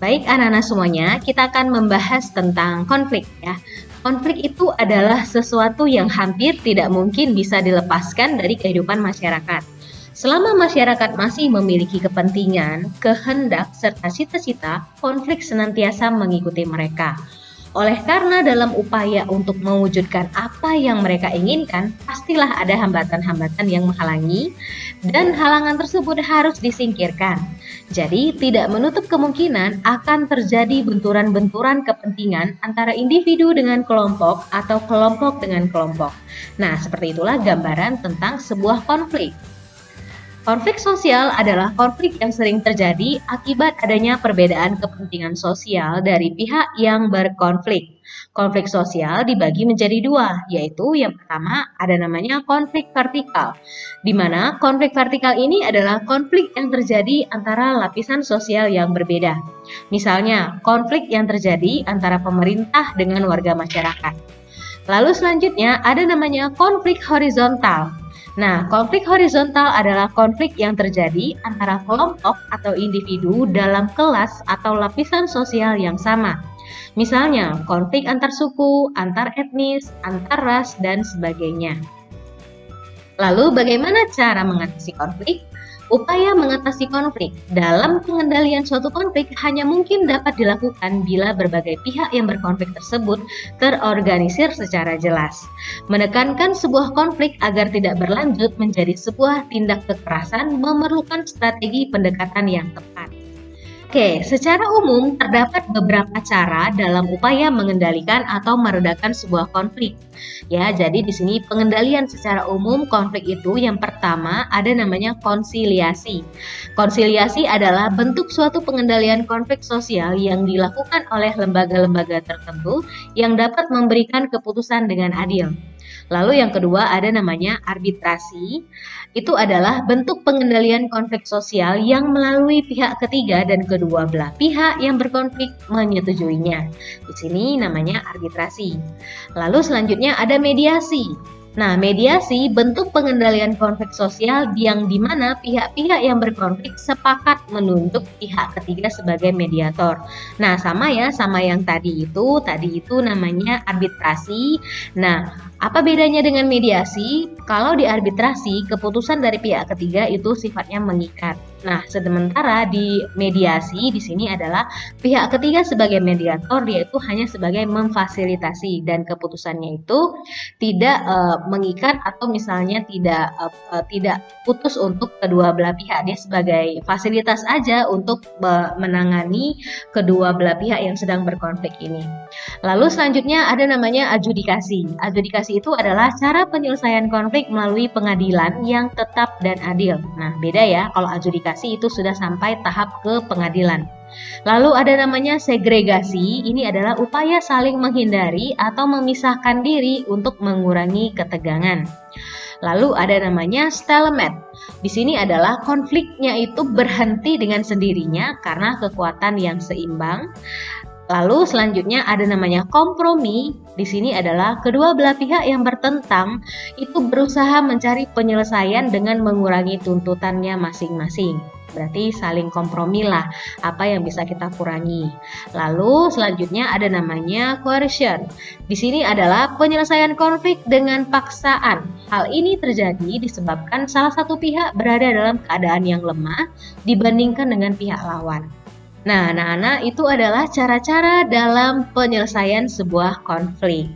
Baik anak-anak semuanya, kita akan membahas tentang konflik ya. Konflik itu adalah sesuatu yang hampir tidak mungkin bisa dilepaskan dari kehidupan masyarakat. Selama masyarakat masih memiliki kepentingan, kehendak, serta cita-cita, konflik senantiasa mengikuti mereka. Oleh karena dalam upaya untuk mewujudkan apa yang mereka inginkan, pastilah ada hambatan-hambatan yang menghalangi dan halangan tersebut harus disingkirkan. Jadi tidak menutup kemungkinan akan terjadi benturan-benturan kepentingan antara individu dengan kelompok atau kelompok dengan kelompok. Nah, seperti itulah gambaran tentang sebuah konflik. Konflik sosial adalah konflik yang sering terjadi akibat adanya perbedaan kepentingan sosial dari pihak yang berkonflik. Konflik sosial dibagi menjadi dua, yaitu yang pertama ada namanya konflik vertikal, di mana konflik vertikal ini adalah konflik yang terjadi antara lapisan sosial yang berbeda. Misalnya, konflik yang terjadi antara pemerintah dengan warga masyarakat. Lalu selanjutnya ada namanya konflik horizontal. Nah, konflik horizontal adalah konflik yang terjadi antara kelompok atau individu dalam kelas atau lapisan sosial yang sama. Misalnya, konflik antar suku, antar etnis, antar ras, dan sebagainya. Lalu, bagaimana cara mengatasi konflik? Upaya mengatasi konflik dalam pengendalian suatu konflik hanya mungkin dapat dilakukan bila berbagai pihak yang berkonflik tersebut terorganisir secara jelas. Menekankan sebuah konflik agar tidak berlanjut menjadi sebuah tindak kekerasan memerlukan strategi pendekatan yang tepat. Oke, secara umum terdapat beberapa cara dalam upaya mengendalikan atau meredakan sebuah konflik. Ya, jadi di sini pengendalian secara umum konflik itu yang pertama ada namanya konsiliasi. Konsiliasi adalah bentuk suatu pengendalian konflik sosial yang dilakukan oleh lembaga-lembaga tertentu yang dapat memberikan keputusan dengan adil. Lalu yang kedua ada namanya arbitrasi. Itu adalah bentuk pengendalian konflik sosial yang melalui pihak ketiga dan kedua belah pihak yang berkonflik menyetujuinya. Di sini namanya arbitrasi. Lalu selanjutnya ada mediasi. Nah, mediasi bentuk pengendalian konflik sosial yang dimana pihak-pihak yang berkonflik sepakat menunjuk pihak ketiga sebagai mediator. Nah, sama yang tadi itu namanya arbitrasi. Nah, apa bedanya dengan mediasi? Kalau di arbitrasi, keputusan dari pihak ketiga itu sifatnya mengikat. Nah, sementara di mediasi di sini adalah pihak ketiga sebagai mediator, dia itu hanya sebagai memfasilitasi dan keputusannya itu tidak mengikat atau misalnya tidak putus untuk kedua belah pihak. Dia sebagai fasilitas aja untuk menangani kedua belah pihak yang sedang berkonflik ini. Lalu selanjutnya ada namanya adjudikasi. Adjudikasi itu adalah cara penyelesaian konflik melalui pengadilan yang tetap dan adil. Nah, beda ya kalau adjudikasi itu sudah sampai tahap ke pengadilan. Lalu ada namanya segregasi, ini adalah upaya saling menghindari atau memisahkan diri untuk mengurangi ketegangan. Lalu ada namanya stalemate. Di sini adalah konfliknya itu berhenti dengan sendirinya karena kekuatan yang seimbang. Lalu selanjutnya ada namanya kompromi. Di sini adalah kedua belah pihak yang bertentang itu berusaha mencari penyelesaian dengan mengurangi tuntutannya masing-masing. Berarti saling kompromi lah apa yang bisa kita kurangi. Lalu selanjutnya ada namanya coercion. Di sini adalah penyelesaian konflik dengan paksaan. Hal ini terjadi disebabkan salah satu pihak berada dalam keadaan yang lemah dibandingkan dengan pihak lawan. Nah, anak-anak, itu adalah cara-cara dalam penyelesaian sebuah konflik.